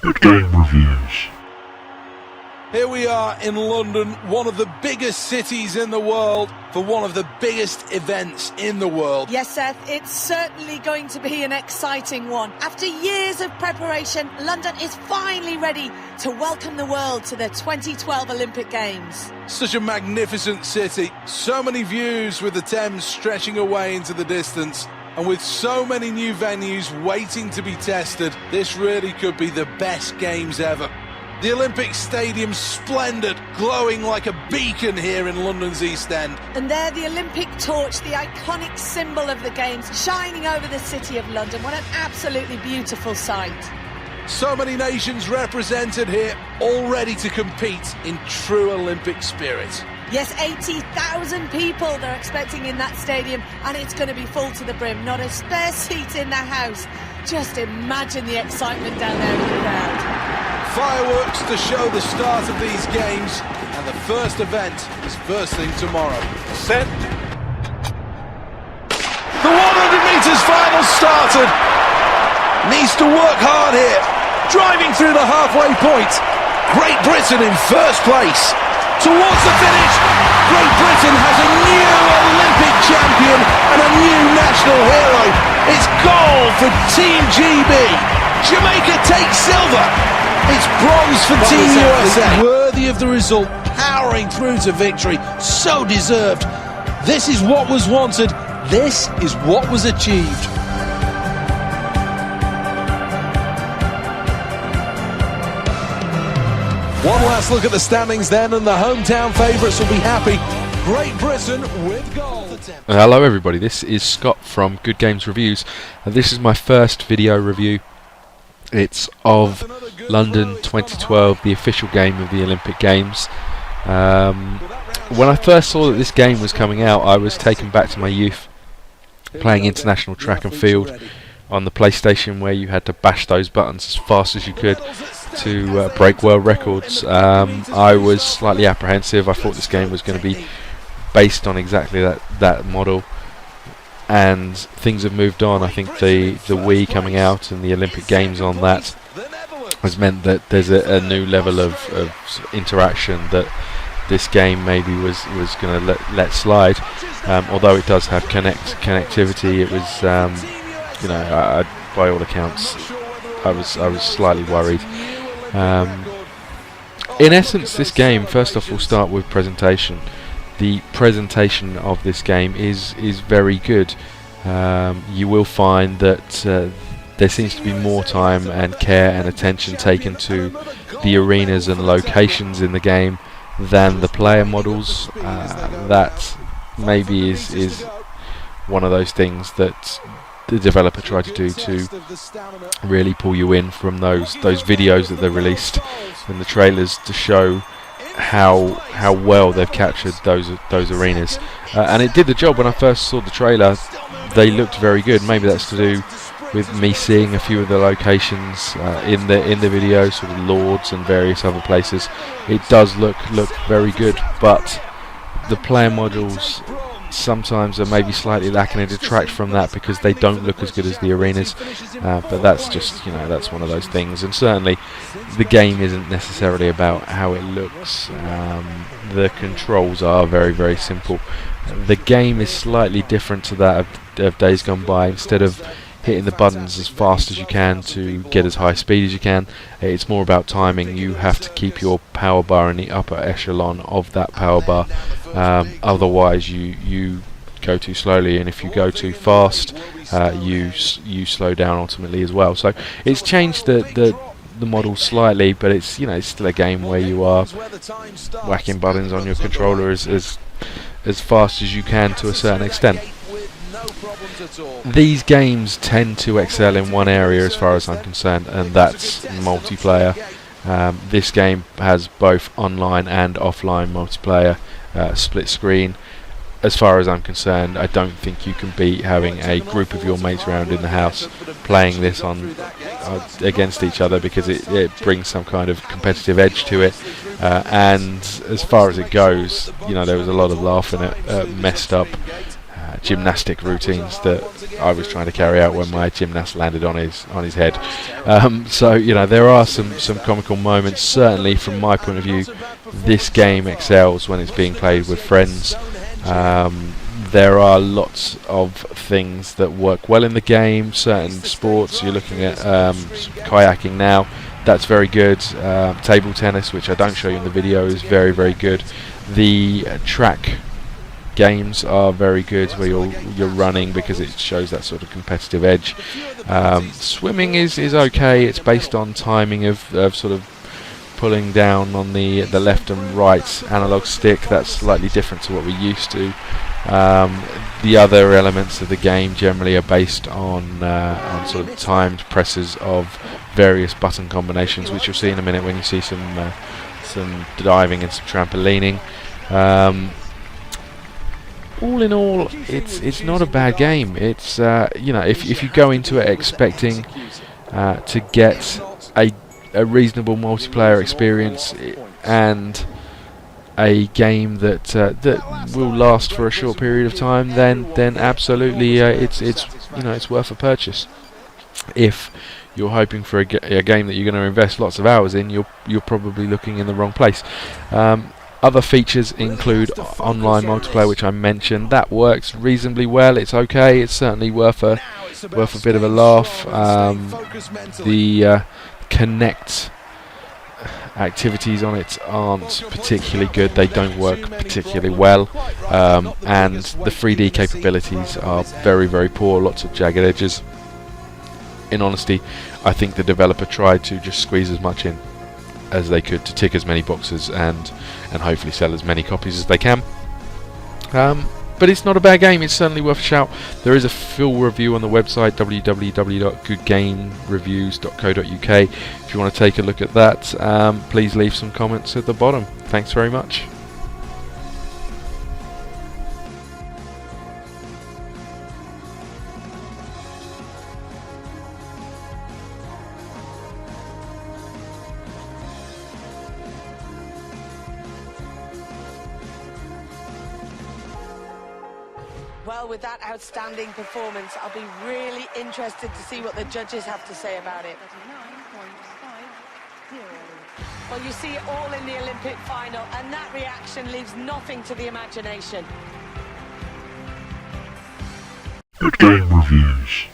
Good Game Reviews. Here we are in London, one of the biggest cities in the world, for one of the biggest events in the world. Yes, Seth, it's certainly going to be an exciting one. After years of preparation, London is finally ready to welcome the world to the 2012 Olympic Games. Such a magnificent city, so many views with the Thames stretching away into the distance. And with so many new venues waiting to be tested, this really could be the best games ever. The Olympic Stadium's splendid, glowing like a beacon here in London's East End. And there the Olympic torch, the iconic symbol of the Games, shining over the city of London. What an absolutely beautiful sight. So many nations represented here, all ready to compete in true Olympic spirit. Yes, 80,000 people they're expecting in that stadium, and it's going to be full to the brim. Not a spare seat in the house. Just imagine the excitement down there in the crowd. Fireworks to show the start of these games, and the first event is first thing tomorrow. Set. The 100 metres final started. Needs to work hard here. Driving through the halfway point. Great Britain in first place. Towards the finish, Great Britain has a new Olympic champion and a new national hero. It's gold for Team GB. Jamaica takes silver. It's bronze for Team USA. Worthy of the result, powering through to victory. So deserved. This is what was wanted. This is what was achieved. One last look at the standings then, and the hometown favourites will be happy. Great Britain with gold. Hello everybody, this is Scott from Good Games Reviews, and this is my first video review. It's of London 2012, the official game of the Olympic Games. When I first saw that this game was coming out, I was taken back to my youth, playing international track and field on the PlayStation, where you had to bash those buttons as fast as you could to break world records. I was slightly apprehensive. I thought this game was going to be based on exactly that model, and things have moved on. I think the Wii coming out and the Olympic Games on that has meant that there's a new level of interaction that this game maybe was going to let slide. Although it does have connectivity, it was by all accounts I was slightly worried. In essence, this game, first off, we'll start with presentation. The presentation of this game is very good. You will find that there seems to be more time and care and attention taken to the arenas and locations in the game than the player models. That maybe is one of those things that the developer tried to do to really pull you in from those videos that they released and the trailers to show how well they've captured those arenas, and it did the job. When I first saw the trailer, they looked very good. Maybe that's to do with me seeing a few of the locations in the video, sort of Lords and various other places. It does look very good, but the player models sometimes are maybe slightly lacking and detract from that because they don't look as good as the arenas, but that's just, that's one of those things. And certainly the game isn't necessarily about how it looks. The controls are very, very simple. The game is slightly different to that of days gone by. Instead of hitting the buttons as fast as you can to get as high speed as you can, it's more about timing. You have to keep your power bar in the upper echelon of that power bar, otherwise you go too slowly, and if you go too fast, you slow down ultimately as well. So it's changed the model slightly, but it's it's still a game where you are whacking buttons on your controller as fast as you can to a certain extent. These games tend to excel in one area as far as I'm concerned, and that's multiplayer. This game has both online and offline multiplayer, split screen. As far as I'm concerned, I don't think you can beat having a group of your mates around in the house playing this on against each other, because it brings some kind of competitive edge to it. And as far as it goes, there was a lot of laughing at messed up gymnastic routines that I was trying to carry out when my gymnast landed on his head. So there are some comical moments. Certainly, from my point of view, this game excels when it's being played with friends. There are lots of things that work well in the game. Certain sports, you're looking at kayaking now, that's very good. Table tennis, which I don't show you in the video, is very, very good. The track games are very good, where you're running, because it shows that sort of competitive edge. Swimming is okay. It's based on timing of sort of pulling down on the left and right analog stick. That's slightly different to what we're used to. The other elements of the game generally are based on sort of timed presses of various button combinations, which you'll see in a minute when you see some diving and some trampolining. All in all, it's not a bad game. It's if you go into it expecting to get a reasonable multiplayer experience and a game that will last for a short period of time, then absolutely it's worth a purchase. If you're hoping for a game that you're going to invest lots of hours in, you're probably looking in the wrong place. Other features include online multiplayer, which I mentioned. That works reasonably well. It's okay. It's certainly worth a bit of a laugh. The Connect activities on it aren't particularly good. They don't work particularly well, and the 3D capabilities are very, very poor. Lots of jagged edges. In honesty, I think the developer tried to just squeeze as much in as they could to tick as many boxes and hopefully sell as many copies as they can. But it's not a bad game. It's certainly worth a shout. There is a full review on the website, www.goodgamereviews.co.uk. If you want to take a look at that, please leave some comments at the bottom. Thanks very much. Well, with that outstanding performance, I'll be really interested to see what the judges have to say about it. Well, you see it all in the Olympic final, and that reaction leaves nothing to the imagination. Good Game Reviews.